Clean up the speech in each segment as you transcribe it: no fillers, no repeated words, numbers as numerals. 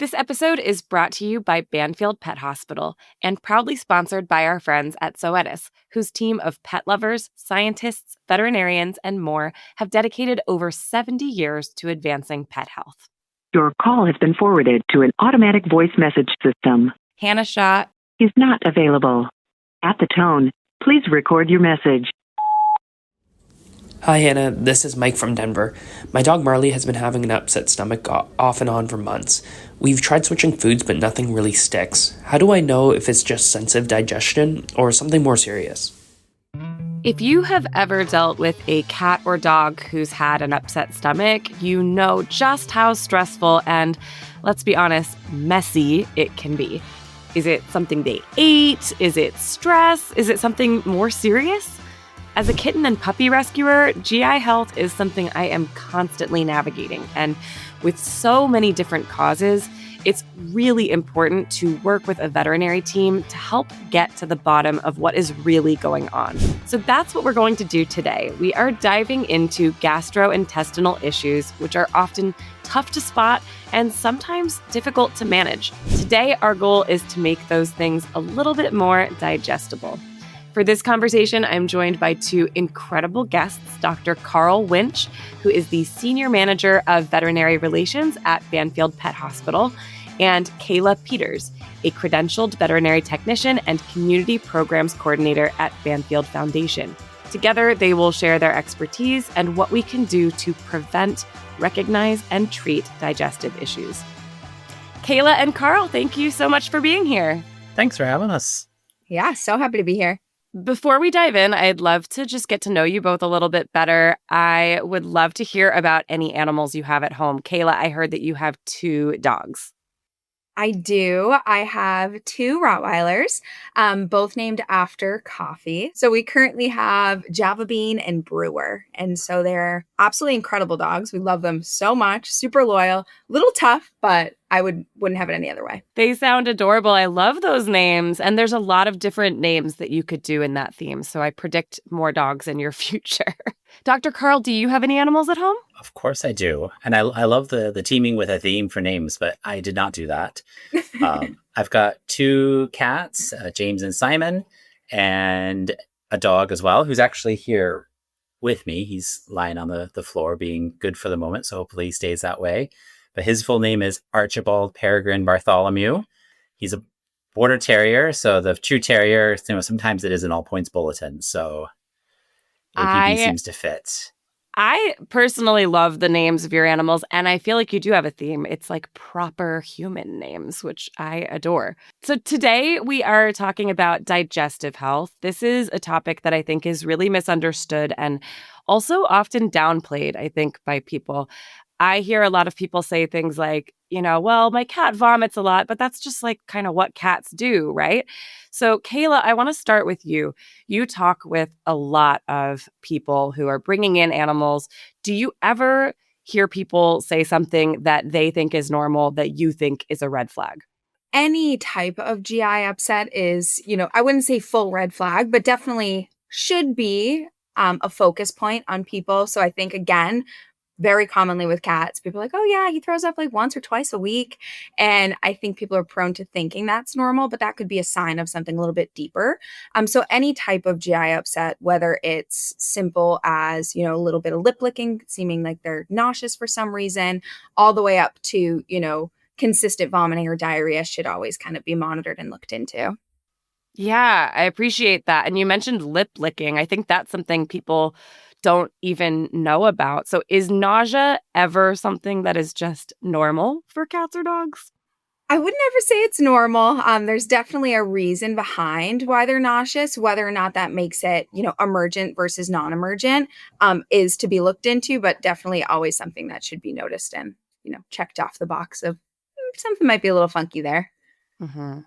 This episode is brought to you by Banfield Pet Hospital and proudly sponsored by our friends at Zoetis, whose team of pet lovers, scientists, veterinarians, and more have dedicated over 70 years to advancing pet health. Your call has been forwarded to an automatic voice message system. Hannah Shaw is not available. At the tone, please record your message. Hi Hannah, this is Mike from Denver. My dog Marley has been having an upset stomach off and on for months. We've tried switching foods, but nothing really sticks. How do I know if it's just sensitive digestion or something more serious? If you have ever dealt with a cat or dog who's had an upset stomach, you know just how stressful and, let's be honest, messy it can be. Is it something they ate? Is it stress? Is it something more serious? As a kitten and puppy rescuer, GI health is something I am constantly navigating. And with so many different causes, it's really important to work with a veterinary team to help get to the bottom of what is really going on. So that's what we're going to do today. We are diving into gastrointestinal issues, which are often tough to spot and sometimes difficult to manage. Today, our goal is to make those things a little bit more digestible. For this conversation, I'm joined by two incredible guests, Dr. Carl Winch, who is the Senior Manager of Veterinary Relations at Banfield Pet Hospital, and Kayla Peters, a credentialed veterinary technician and community programs coordinator at Banfield Foundation. Together, they will share their expertise and what we can do to prevent, recognize, and treat digestive issues. Kayla and Carl, thank you so much for being here. Thanks for having us. Yeah, so happy to be here. Before we dive in, I'd love to just get to know you both a little bit better. I would love to hear about any animals you have at home. Kayla, I heard that you have 2 dogs. I do. I have 2 Rottweilers, both named after coffee. So we currently have Java Bean and Brewer. And so they're absolutely incredible dogs. We love them so much. Super loyal, little tough, but I wouldn't have it any other way. They sound adorable. I love those names. And there's a lot of different names that you could do in that theme. So I predict more dogs in your future. Dr. Carl, do you have any animals at home? Of course I do. And I love the teaming with a theme for names, but I did not do that. I've got 2 cats, James and Simon, and a dog as well, who's actually here with me. He's lying on the floor being good for the moment, so hopefully he stays that way. But his full name is Archibald Peregrine Bartholomew. He's a border terrier, so the true terrier, sometimes it is an all points bulletin, so APB seems to fit. I personally love the names of your animals, and I feel like you do have a theme. It's like proper human names, which I adore. So today we are talking about digestive health. This is a topic that I think is really misunderstood and also often downplayed, I think, by people. I hear a lot of people say things like, well, my cat vomits a lot, but that's just like kind of what cats do, right? So Kayla, I want to start with you. You talk with a lot of people who are bringing in animals. Do you ever hear people say something that they think is normal that you think is a red flag? Any type of GI upset is, I wouldn't say full red flag, but definitely should be a focus point on people. So I think, again, very commonly with cats, people are like, oh yeah, he throws up like once or twice a week. And I think people are prone to thinking that's normal, but that could be a sign of something a little bit deeper. So any type of GI upset, whether it's simple as, a little bit of lip licking, seeming like they're nauseous for some reason, all the way up to, consistent vomiting or diarrhea should always kind of be monitored and looked into. Yeah, I appreciate that. And you mentioned lip licking. I think that's something people don't even know about. So is nausea ever something that is just normal for cats or dogs? I would never say it's normal. There's definitely a reason behind why they're nauseous. Whether or not that makes it, emergent versus non-emergent is to be looked into, but definitely always something that should be noticed and, checked off the box of something might be a little funky there. Mm-hmm.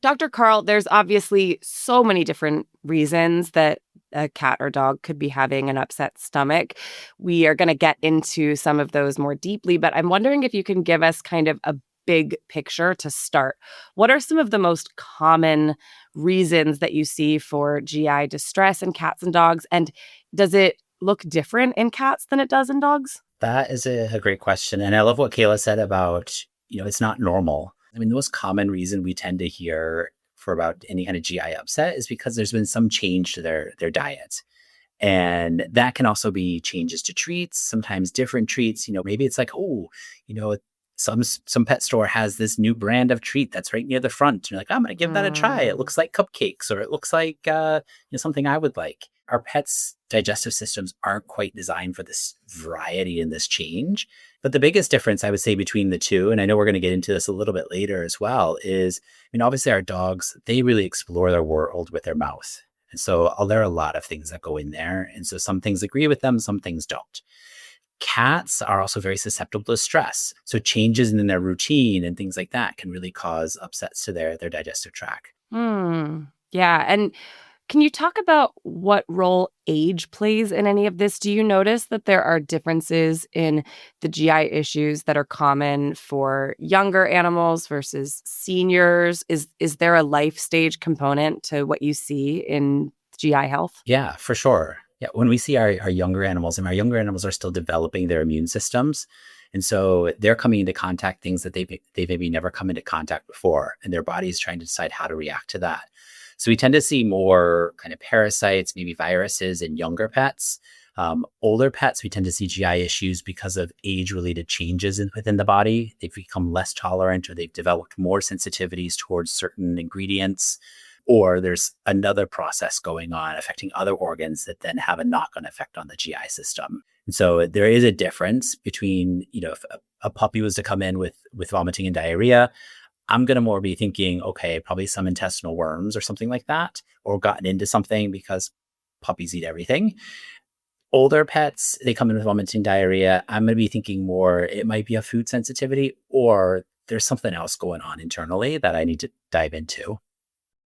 Dr. Carl, there's obviously so many different reasons that a cat or dog could be having an upset stomach. We are going to get into some of those more deeply, but I'm wondering if you can give us kind of a big picture to start. What are some of the most common reasons that you see for GI distress in cats and dogs? And does it look different in cats than it does in dogs? That is a great question. And I love what Kayla said about, it's not normal. I mean, the most common reason we tend to hear for about any kind of GI upset is because there's been some change to their diet. And that can also be changes to treats, sometimes different treats. Maybe it's like, oh, you know, some pet store has this new brand of treat that's right near the front. And you're like, I'm going to give that a try. It looks like cupcakes, or it looks like something I would like. Our pets' digestive systems aren't quite designed for this variety and this change. But the biggest difference I would say between the two, and I know we're going to get into this a little bit later as well, is, obviously our dogs, they really explore their world with their mouth. And so there are a lot of things that go in there. And so some things agree with them, some things don't. Cats are also very susceptible to stress. So changes in their routine and things like that can really cause upsets to their digestive tract. Yeah. And can you talk about what role age plays in any of this? Do you notice that there are differences in the GI issues that are common for younger animals versus seniors? Is there a life stage component to what you see in GI health? Yeah, for sure. Yeah, when we see our younger animals, and our younger animals are still developing their immune systems. And so they're coming into contact things that they maybe never come into contact before, and their body is trying to decide how to react to that. So we tend to see more kind of parasites, maybe viruses in younger pets. Older pets, we tend to see GI issues because of age-related changes within the body. They've become less tolerant, or they've developed more sensitivities towards certain ingredients, or there's another process going on affecting other organs that then have a knock-on effect on the GI system. And so there is a difference between, if a puppy was to come in with vomiting and diarrhea, I'm going to more be thinking, okay, probably some intestinal worms or something like that, or gotten into something, because puppies eat everything. Older pets, they come in with vomiting, diarrhea. I'm going to be thinking more, it might be a food sensitivity, or there's something else going on internally that I need to dive into.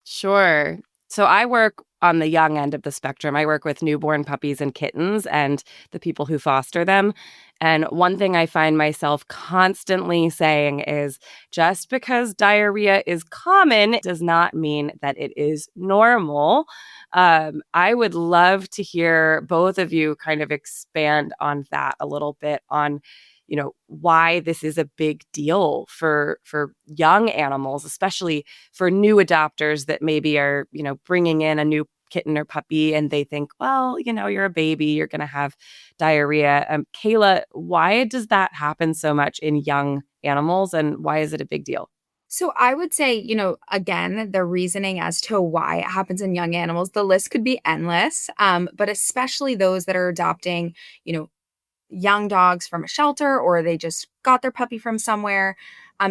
Sure. So I work on the young end of the spectrum. I work with newborn puppies and kittens and the people who foster them. And one thing I find myself constantly saying is, just because diarrhea is common does not mean that it is normal. I would love to hear both of you kind of expand on that a little bit, on why this is a big deal for young animals, especially for new adopters that maybe are, bringing in a new kitten or puppy, and they think, well, you're a baby, you're going to have diarrhea. Kayla, why does that happen so much in young animals, and why is it a big deal? So I would say, again, the reasoning as to why it happens in young animals, the list could be endless, but especially those that are adopting, young dogs from a shelter, or they just got their puppy from somewhere.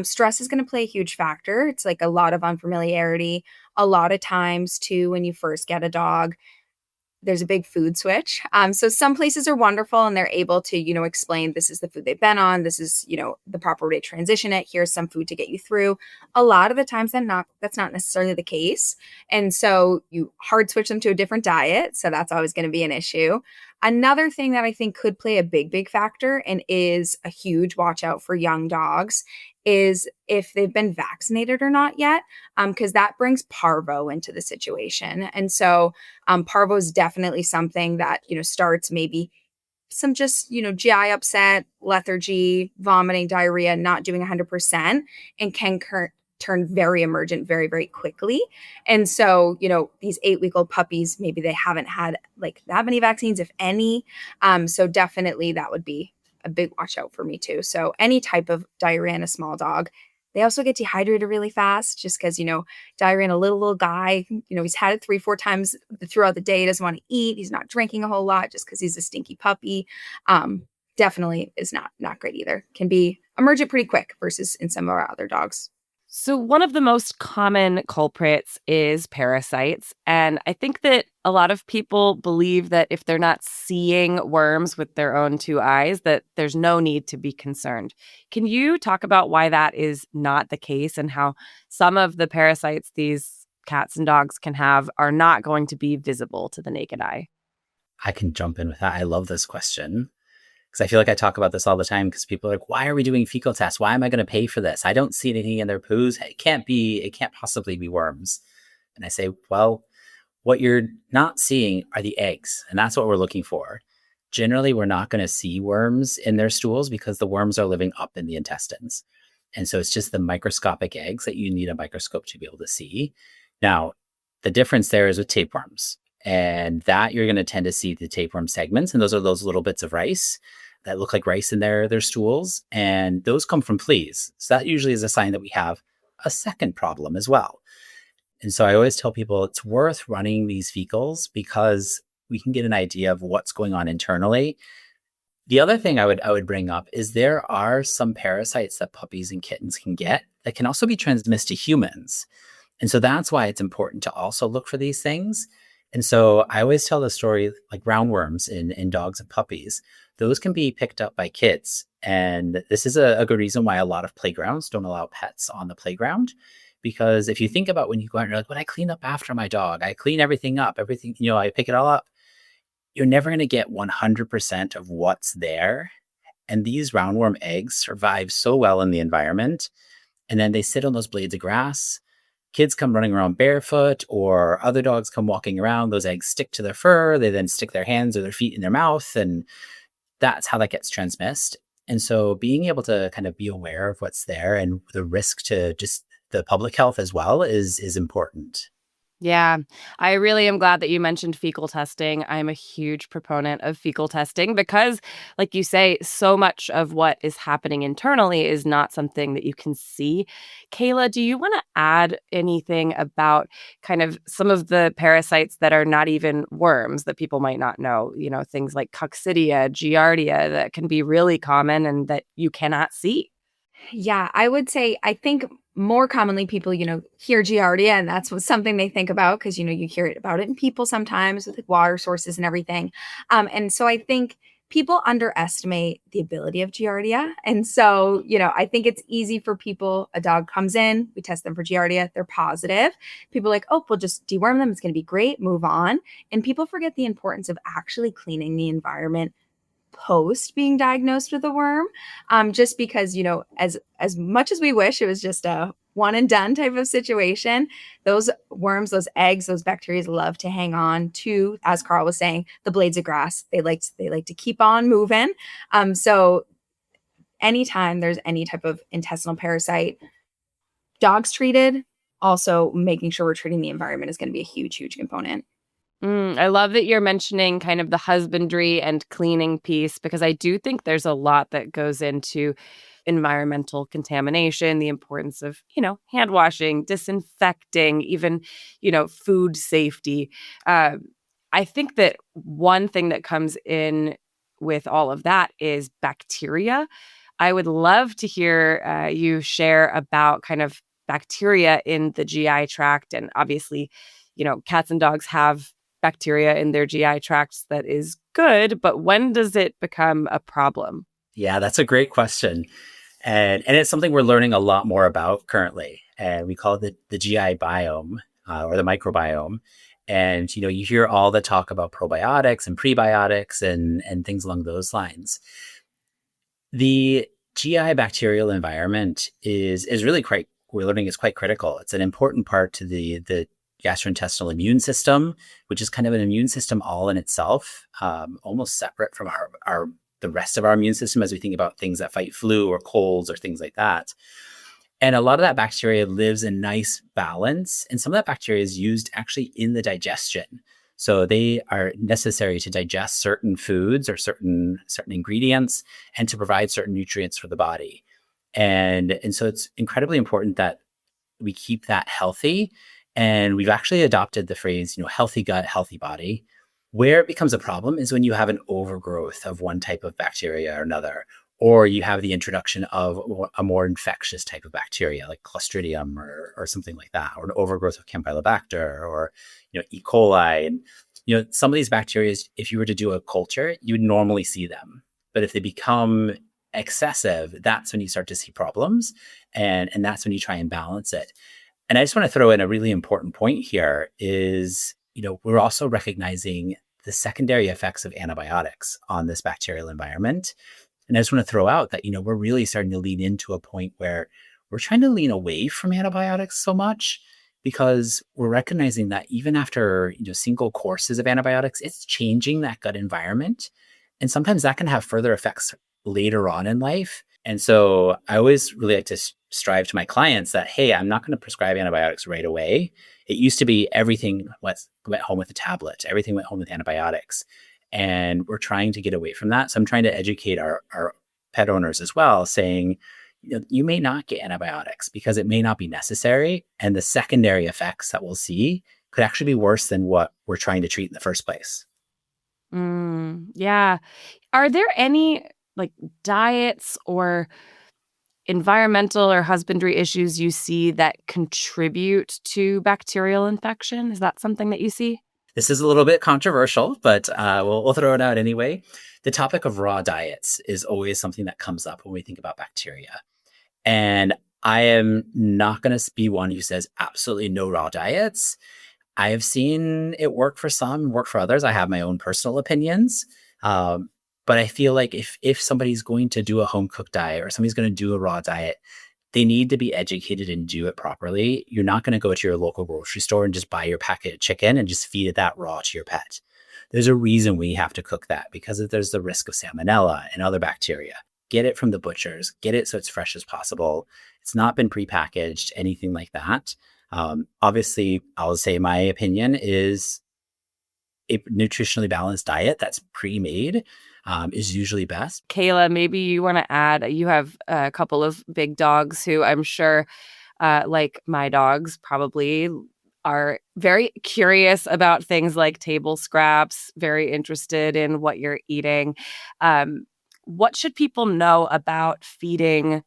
Stress is going to play a huge factor. It's like a lot of unfamiliarity. A lot of times, too, when you first get a dog, there's a big food switch. So some places are wonderful, and they're able to, explain, this is the food they've been on. This is, the proper way to transition it. Here's some food to get you through. A lot of the times that's not necessarily the case. And so you hard switch them to a different diet. So that's always going to be an issue. Another thing that I think could play a big factor, and is a huge watch out for young dogs, is if they've been vaccinated or not yet, because that brings parvo into the situation. And so parvo is definitely something that, starts maybe some just, GI upset, lethargy, vomiting, diarrhea, not doing 100%, and can turn very emergent very, very quickly. And so, these 8-week-old puppies, maybe they haven't had like that many vaccines, if any. So definitely that would be a big watch out for me too. So any type of diarrhea in a small dog. They also get dehydrated really fast, just because, diarrhea in a little guy, he's had it 3-4 times throughout the day. He doesn't want to eat. He's not drinking a whole lot just because he's a stinky puppy. Definitely is not great either. Can be emergent pretty quick versus in some of our other dogs. So one of the most common culprits is parasites. And I think that a lot of people believe that if they're not seeing worms with their own 2 eyes, that there's no need to be concerned. Can you talk about why that is not the case, and how some of the parasites these cats and dogs can have are not going to be visible to the naked eye? I can jump in with that. I love this question, because I feel like I talk about this all the time, because people are like, why are we doing fecal tests? Why am I going to pay for this? I don't see anything in their poos. It can't possibly be worms. And I say, well, what you're not seeing are the eggs. And that's what we're looking for. Generally, we're not going to see worms in their stools, because the worms are living up in the intestines. And so it's just the microscopic eggs that you need a microscope to be able to see. Now, the difference there is with tapeworms. And that you're going to tend to see the tapeworm segments. And those are those little bits of rice that look like rice in their stools. And those come from fleas. So that usually is a sign that we have a second problem as well. And so I always tell people it's worth running these fecals because we can get an idea of what's going on internally. The other thing I would bring up is there are some parasites that puppies and kittens can get that can also be transmitted to humans. And so that's why it's important to also look for these things. And so I always tell the story like roundworms in dogs and puppies. Those can be picked up by kids. And this is a good reason why a lot of playgrounds don't allow pets on the playground. Because if you think about when you go out and you're like, when I clean up after my dog, I clean everything up, everything, I pick it all up. You're never going to get 100% of what's there. And these roundworm eggs survive so well in the environment. And then they sit on those blades of grass. Kids come running around barefoot or other dogs come walking around. Those eggs stick to their fur. They then stick their hands or their feet in their mouth. And that's how that gets transmitted. And so being able to kind of be aware of what's there and the risk to just the public health as well is important. Yeah, I really am glad that you mentioned fecal testing. I'm a huge proponent of fecal testing because, like you say, so much of what is happening internally is not something that you can see. Kayla, do you want to add anything about kind of some of the parasites that are not even worms that people might not know? Things like coccidia, giardia that can be really common and that you cannot see. Yeah, I would say, I think more commonly people, hear giardia and that's something they think about because, you hear about it in people sometimes with like water sources and everything. And so I think people underestimate the ability of giardia. And so, I think it's easy for people. A dog comes in, we test them for giardia, they're positive. People are like, oh, we'll just deworm them. It's going to be great. Move on. And people forget the importance of actually cleaning the environment post being diagnosed with a worm, just because as much as we wish it was just a one and done type of situation, those worms, those eggs, those bacteria love to hang on to, as Carl was saying, the blades of grass. They like to keep on moving. So anytime there's any type of intestinal parasite, dogs treated, also making sure we're treating the environment is going to be a huge component. I love that you're mentioning kind of the husbandry and cleaning piece because I do think there's a lot that goes into environmental contamination, the importance of, hand washing, disinfecting, even, food safety. I think that one thing that comes in with all of that is bacteria. I would love to hear you share about kind of bacteria in the GI tract. And obviously, cats and dogs have bacteria in their GI tracts that is good, but when does it become a problem? Yeah, that's a great question. And it's something we're learning a lot more about currently. And we call it the GI biome or the microbiome. And, you hear all the talk about probiotics and prebiotics and things along those lines. The GI bacterial environment is really we're learning is quite critical. It's an important part to the gastrointestinal immune system, which is kind of an immune system all in itself, almost separate from the rest of our immune system as we think about things that fight flu or colds or things like that. And a lot of that bacteria lives in nice balance. And some of that bacteria is used actually in the digestion. So they are necessary to digest certain foods or certain ingredients and to provide certain nutrients for the body. And so it's incredibly important that we keep that healthy. And we've actually adopted the phrase, healthy gut, healthy body. Where it becomes a problem is when you have an overgrowth of one type of bacteria or another, or you have the introduction of a more infectious type of bacteria like Clostridium or something like that, or an overgrowth of Campylobacter or, E. coli. And, some of these bacteria, if you were to do a culture, you would normally see them. But if they become excessive, that's when you start to see problems. And that's when you try and balance it. And I just want to throw in a really important point here is, we're also recognizing the secondary effects of antibiotics on this bacterial environment. And I just want to throw out that, we're really starting to lean into a point where we're trying to lean away from antibiotics so much because we're recognizing that even after, single courses of antibiotics, it's changing that gut environment. And sometimes that can have further effects later on in life And so I always really like to strive to my clients that, hey, I'm not going to prescribe antibiotics right away. It used to be everything went home with a tablet, everything went home with antibiotics. And we're trying to get away from that. So I'm trying to educate our pet owners as well, saying, you may not get antibiotics because it may not be necessary. And the secondary effects that we'll see could actually be worse than what we're trying to treat in the first place. Yeah. Are there any like diets or environmental or husbandry issues you see that contribute to bacterial infection? Is that something that you see? This is a little bit controversial, but we'll throw it out anyway. The topic of raw diets is always something that comes up when we think about bacteria. And I am not going to be one who says absolutely no raw diets. I have seen it work for some, work for others. I have my own personal opinions. But I feel like if somebody's going to do a home cooked diet or somebody's going to do a raw diet, they need to be educated and do it properly. You're not going to go to your local grocery store and just buy your packet of chicken and just feed it that raw to your pet. There's a reason we have to cook that, because there's the risk of salmonella and other bacteria. Get it from the butchers, get it so it's fresh as possible. It's not been prepackaged, anything like that. Obviously, I'll say my opinion is a nutritionally balanced diet that's pre-made is usually best. Kayla, maybe you want to add, you have a couple of big dogs who I'm sure, like my dogs, probably are very curious about things like table scraps, very interested in what you're eating. What should people know about feeding,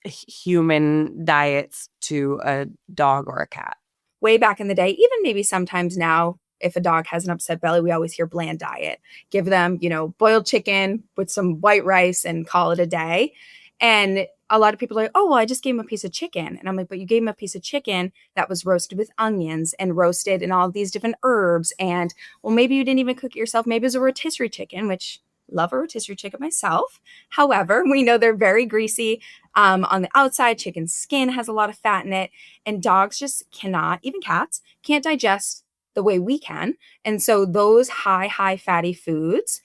human diets to a dog or a cat? Way back in the day, even maybe sometimes now, if a dog has an upset belly, we always hear bland diet. Give them, boiled chicken with some white rice and call it a day. And a lot of people are like, oh, well, I just gave him a piece of chicken. And I'm like, but you gave him a piece of chicken that was roasted with onions and roasted in all of these different herbs. And, well, maybe you didn't even cook it yourself. Maybe it was a rotisserie chicken, which love a rotisserie chicken myself. However, we know they're very greasy on the outside. Chicken skin has a lot of fat in it. And dogs just cannot, even cats, can't digest the way we can. And so those high fatty foods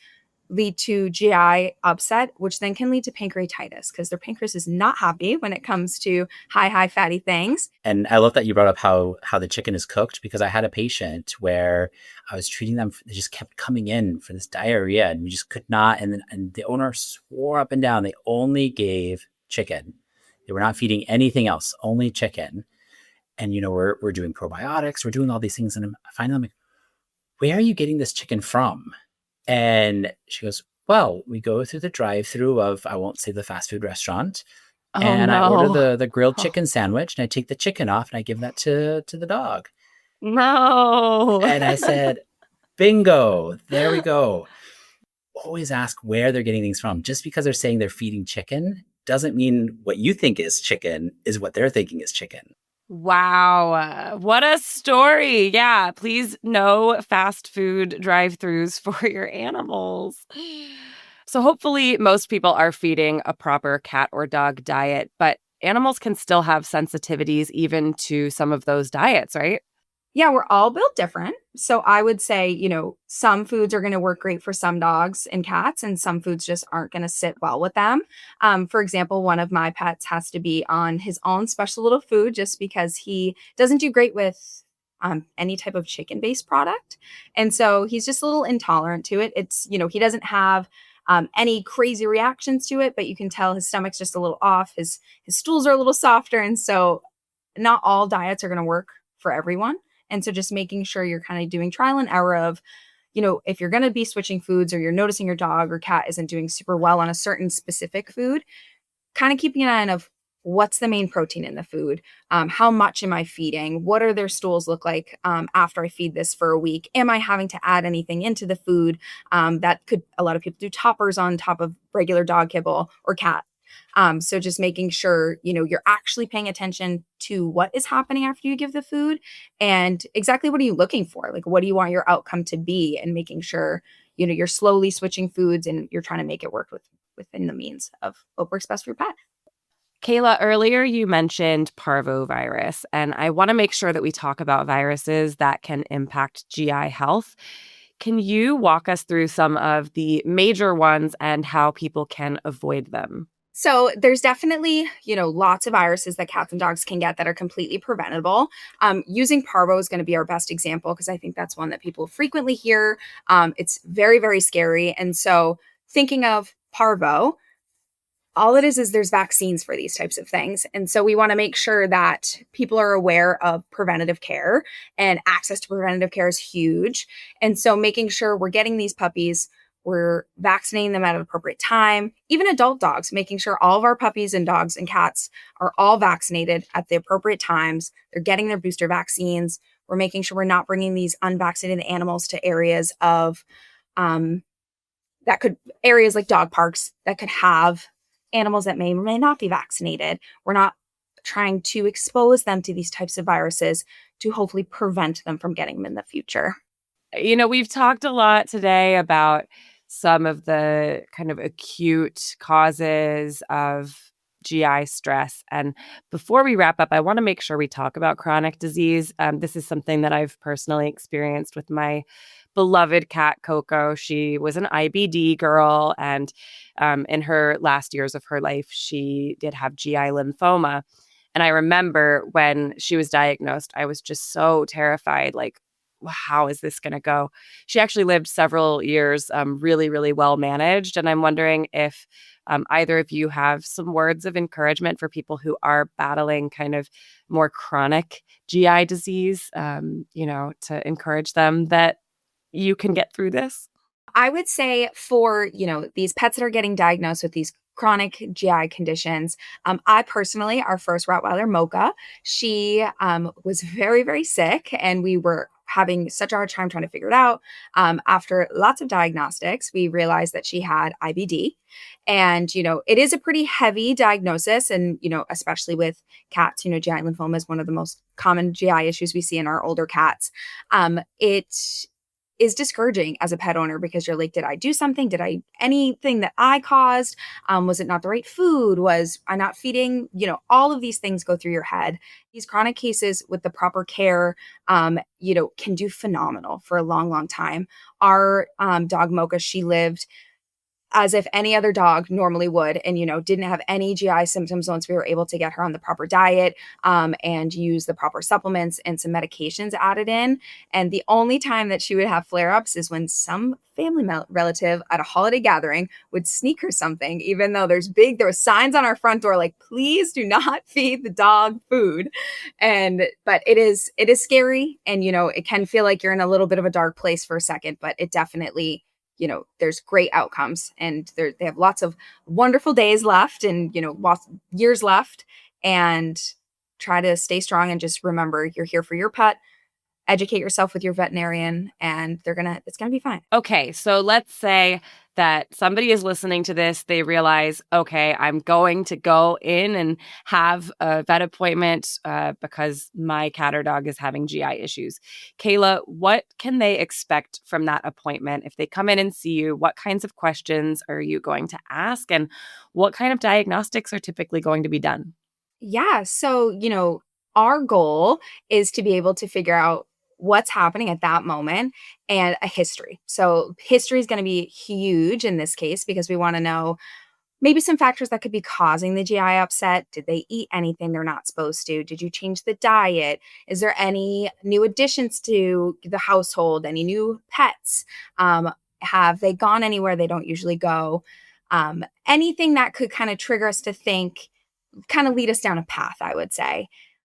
lead to GI upset, which then can lead to pancreatitis because their pancreas is not happy when it comes to high fatty things. And I love that you brought up how the chicken is cooked, because I had a patient where I was treating them, they just kept coming in for this diarrhea and we just could not. And the owner swore up and down they only gave chicken. They were not feeding anything else, only chicken. And, we're doing probiotics, we're doing all these things. And I find them like, where are you getting this chicken from? And she goes, well, we go through the drive-through of, I won't say the fast food restaurant. I order the grilled chicken sandwich and I take the chicken off and I give that to the dog. No. And I said, bingo, there we go. Always ask where they're getting things from. Just because they're saying they're feeding chicken doesn't mean what you think is chicken is what they're thinking is chicken. Wow. What a story. Yeah. Please no fast food drive-thrus for your animals. So hopefully most people are feeding a proper cat or dog diet, but animals can still have sensitivities even to some of those diets, right? Yeah, we're all built different. So I would say, some foods are going to work great for some dogs and cats, and some foods just aren't going to sit well with them. For example, one of my pets has to be on his own special little food just because he doesn't do great with any type of chicken-based product. And so he's just a little intolerant to it. It's, he doesn't have any crazy reactions to it, but you can tell his stomach's just a little off. His stools are a little softer. And so not all diets are going to work for everyone. And so just making sure you're kind of doing trial and error of, if you're going to be switching foods or you're noticing your dog or cat isn't doing super well on a certain specific food, kind of keeping an eye on of what's the main protein in the food? How much am I feeding? What are their stools look like after I feed this for a week? Am I having to add anything into the food that could, a lot of people do toppers on top of regular dog kibble or cat. So just making sure, you're actually paying attention to what is happening after you give the food and exactly what are you looking for? Like, what do you want your outcome to be? And making sure, you're slowly switching foods and you're trying to make it work within the means of what works best for your pet. Kayla, earlier you mentioned parvovirus, and I want to make sure that we talk about viruses that can impact GI health. Can you walk us through some of the major ones and how people can avoid them? So there's definitely, lots of viruses that cats and dogs can get that are completely preventable. Using parvo is going to be our best example because I think that's one that people frequently hear. It's very, very scary. And so thinking of parvo, all it is there's vaccines for these types of things. And so we want to make sure that people are aware of preventative care, and access to preventative care is huge. And so making sure we're getting these puppies, we're vaccinating them at an appropriate time, even adult dogs, making sure all of our puppies and dogs and cats are all vaccinated at the appropriate times. They're getting their booster vaccines. We're making sure we're not bringing these unvaccinated animals to areas of areas like dog parks that could have animals that may or may not be vaccinated. We're not trying to expose them to these types of viruses to hopefully prevent them from getting them in the future. We've talked a lot today about some of the kind of acute causes of GI stress. And before we wrap up, I want to make sure we talk about chronic disease. This is something that I've personally experienced with my beloved cat, Coco. She was an IBD girl, and in her last years of her life, she did have GI lymphoma. And I remember when she was diagnosed, I was just so terrified, like, how is this going to go? She actually lived several years, really, really well managed. And I'm wondering if either of you have some words of encouragement for people who are battling kind of more chronic GI disease, to encourage them that you can get through this. I would say for, these pets that are getting diagnosed with these chronic GI conditions, I personally, our first Rottweiler, Mocha, she was very, very sick, and we were having such a hard time trying to figure it out. After lots of diagnostics, we realized that she had IBD. And, it is a pretty heavy diagnosis. And, especially with cats, GI lymphoma is one of the most common GI issues we see in our older cats. It is discouraging as a pet owner because you're like, did I do something? Did I anything that I caused? Was it not the right food? Was I not feeding? All of these things go through your head. These chronic cases with the proper care, can do phenomenal for a long, long time. Our dog Mocha, she lived as if any other dog normally would, and didn't have any GI symptoms once we were able to get her on the proper diet, and use the proper supplements and some medications added in. And the only time that she would have flare-ups is when some family relative at a holiday gathering would sneak her something, even though there were signs on our front door like, please do not feed the dog food. But it is scary, and it can feel like you're in a little bit of a dark place for a second, but it definitely, there's great outcomes, and they have lots of wonderful days left, and, lots years left. And try to stay strong and just remember you're here for your pet. Educate yourself with your veterinarian, and it's gonna be fine. Okay, so let's say that somebody is listening to this. They realize, okay, I'm going to go in and have a vet appointment because my cat or dog is having GI issues. Kayla, what can they expect from that appointment? If they come in and see you, what kinds of questions are you going to ask? And what kind of diagnostics are typically going to be done? Yeah. So, our goal is to be able to figure out what's happening at that moment and a history. So, history is going to be huge in this case because we want to know maybe some factors that could be causing the GI upset. Did they eat anything they're not supposed to? Did you change the diet? Is there any new additions to the household? Any new pets? Have they gone anywhere they don't usually go? Anything that could kind of trigger us to think, kind of lead us down a path, I would say.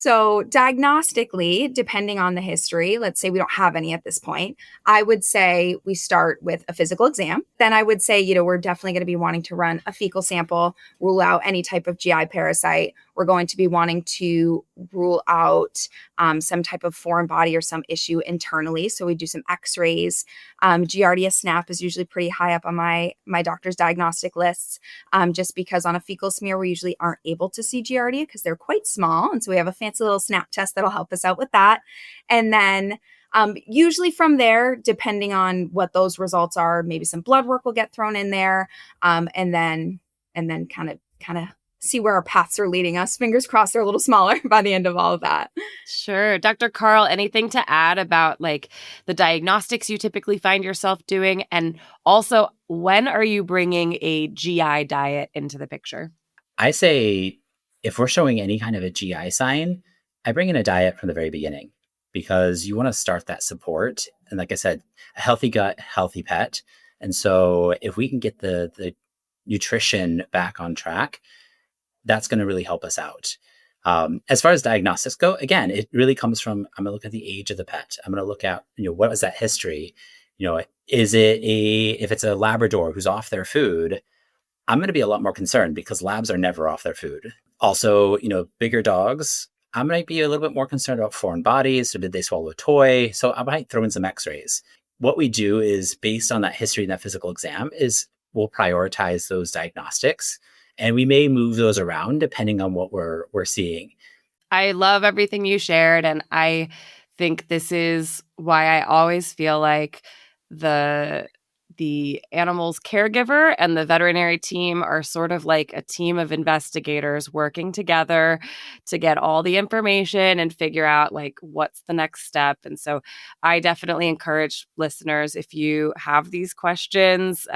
So diagnostically, depending on the history, let's say we don't have any at this point, I would say we start with a physical exam. Then I would say, we're definitely going to be wanting to run a fecal sample, rule out any type of GI parasite. We're going to be wanting to rule out some type of foreign body or some issue internally. So we do some x-rays. Giardia snap is usually pretty high up on my doctor's diagnostic lists, just because on a fecal smear, we usually aren't able to see Giardia because they're quite small. And so we have a fancy little snap test that'll help us out with that. And then usually from there, depending on what those results are, maybe some blood work will get thrown in there. And then kind of see where our paths are leading us. Fingers crossed they're a little smaller by the end of all of that. Sure. Dr. Carl, anything to add about like the diagnostics you typically find yourself doing? And also, when are you bringing a GI diet into the picture? I say if we're showing any kind of a GI sign, I bring in a diet from the very beginning because you want to start that support. And like I said, a healthy gut, healthy pet. And so if we can get the nutrition back on track, that's going to really help us out. As far as diagnostics go, again, it really comes from, I'm going to look at the age of the pet. I'm going to look at, what was that history? Is it if it's a Labrador who's off their food, I'm going to be a lot more concerned because labs are never off their food. Also, bigger dogs, I might be a little bit more concerned about foreign bodies. So did they swallow a toy? So I might throw in some x-rays. What we do is based on that history and that physical exam is we'll prioritize those diagnostics and we may move those around depending on what we're seeing. I love everything you shared. And I think this is why I always feel like the animal's caregiver and the veterinary team are sort of like a team of investigators working together to get all the information and figure out like what's the next step. And so I definitely encourage listeners, if you have these questions,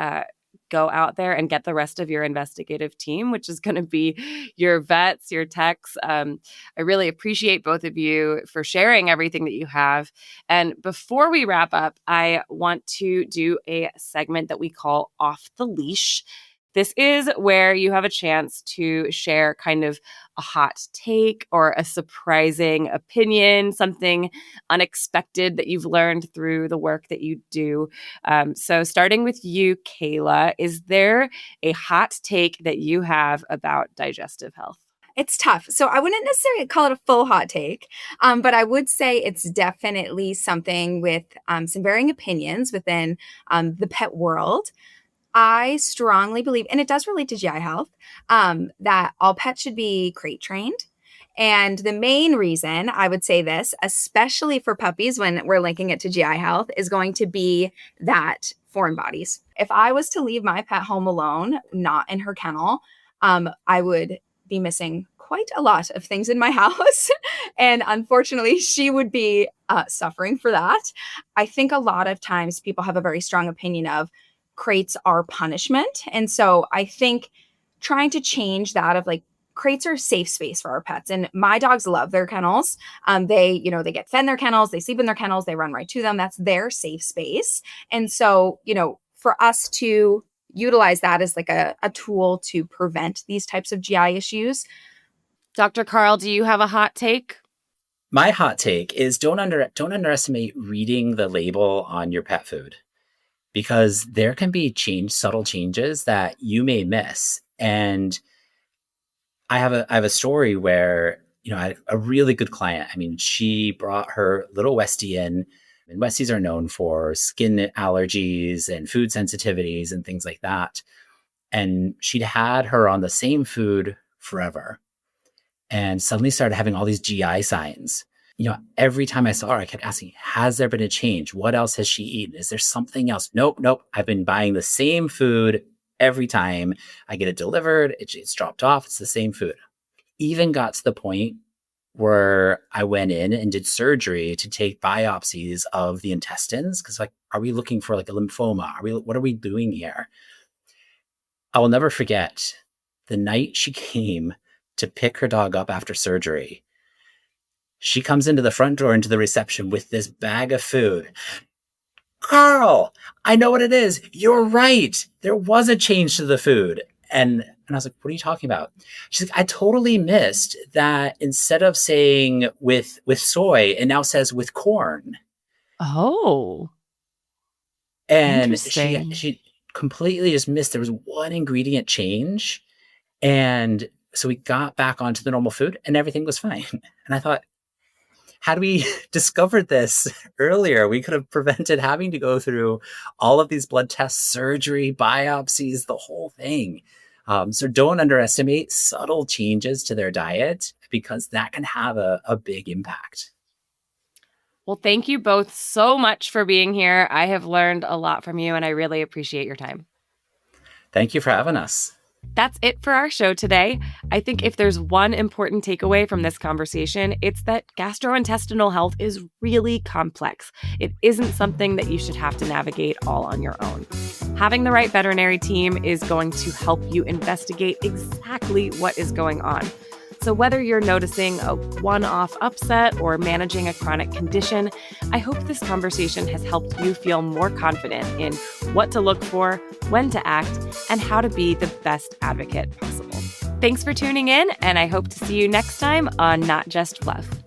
go out there and get the rest of your investigative team, which is going to be your vets, your techs. I really appreciate both of you for sharing everything that you have. And before we wrap up, I want to do a segment that we call Off the Leash. This is where you have a chance to share kind of a hot take or a surprising opinion, something unexpected that you've learned through the work that you do. So starting with you, Kayla, is there a hot take that you have about digestive health? It's tough. So I wouldn't necessarily call it a full hot take, but I would say it's definitely something with some varying opinions within the pet world. I strongly believe, and it does relate to GI health, that all pets should be crate trained. And the main reason I would say this, especially for puppies when we're linking it to GI health, is going to be that foreign bodies. If I was to leave my pet home alone, not in her kennel, I would be missing quite a lot of things in my house. And unfortunately, she would be suffering for that. I think a lot of times people have a very strong opinion of crates are punishment. And so I think trying to change that of like crates are a safe space for our pets. And my dogs love their kennels. They get fed in their kennels, they sleep in their kennels, they run right to them. That's their safe space. And so, for us to utilize that as like a tool to prevent these types of GI issues. Dr. Carl, do you have a hot take? My hot take is don't underestimate reading the label on your pet food, because there can be subtle changes that you may miss. And I have a story where, I had a really good client. I mean, she brought her little Westie in, and Westies are known for skin allergies and food sensitivities and things like that. And she'd had her on the same food forever and suddenly started having all these GI signs. Every time I saw her, I kept asking, has there been a change? What else has she eaten? Is there something else? Nope. I've been buying the same food every time I get it delivered. It's dropped off. It's the same food. Even got to the point where I went in and did surgery to take biopsies of the intestines. Cause are we looking for like a lymphoma? What are we doing here? I will never forget the night she came to pick her dog up after surgery. She comes into the front door into the reception with this bag of food. Carl, I know what it is. You're right. There was a change to the food. And I was like, what are you talking about? She's like, I totally missed that instead of saying with soy, it now says with corn. Oh. And she completely just missed. There was one ingredient change. And so we got back onto the normal food and everything was fine. And I thought, had we discovered this earlier, we could have prevented having to go through all of these blood tests, surgery, biopsies, the whole thing. So don't underestimate subtle changes to their diet because that can have a big impact. Well, thank you both so much for being here. I have learned a lot from you and I really appreciate your time. Thank you for having us. That's it for our show today. I think if there's one important takeaway from this conversation, it's that gastrointestinal health is really complex. It isn't something that you should have to navigate all on your own. Having the right veterinary team is going to help you investigate exactly what is going on. So whether you're noticing a one-off upset or managing a chronic condition, I hope this conversation has helped you feel more confident in what to look for, when to act, and how to be the best advocate possible. Thanks for tuning in, and I hope to see you next time on Not Just Fluff.